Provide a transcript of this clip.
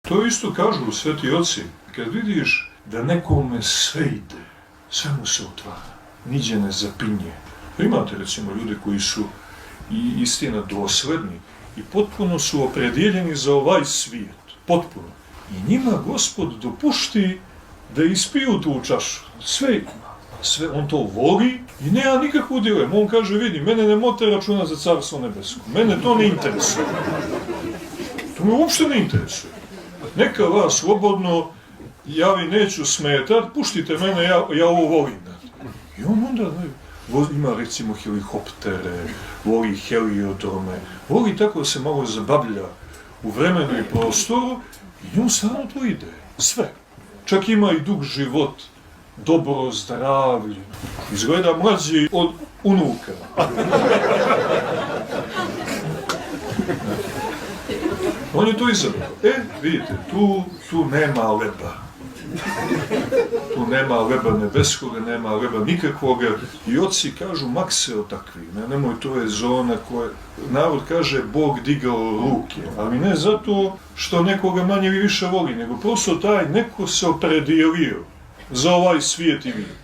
To isto kažu sveti oci, kad vidiš da nekome sve ide, sve mu se otvara, niđe ne zapinje. Imate recimo ljude koji su i istina dosledni i potpuno su opredijeljeni za ovaj svijet, potpuno. I njima Gospod dopušti da ispiju tu čašu, sve on to voli i nema nikakvu dilemu. On kaže, vidi, mene ne mote računa za carstvo nebesko, mene to ne interesuje. To me uopšte ne interesuje. Neka vas slobodno, ja vi neću smetat, puštite mene, ja ovo volim. I on onda ima recimo helikoptere, voli heliodrome, voli tako da se malo zabavlja u vremenu i prostoru i on stvarno to ide, sve. Čak ima i dug život, dobro zdravlje, izgleda mlađi od unuka. On je to izabrao. Vidite, tu nema leba. Tu nema leba nebeskoga, nema leba nikakvoga. I oci kažu, mak se o takvi. Nemoj, to je zona koja... Narod kaže, Bog digao ruke. Ali ne zato što nekoga manje ili više voli, nego prosto taj neko se opredijelio za ovaj svijet i vijek.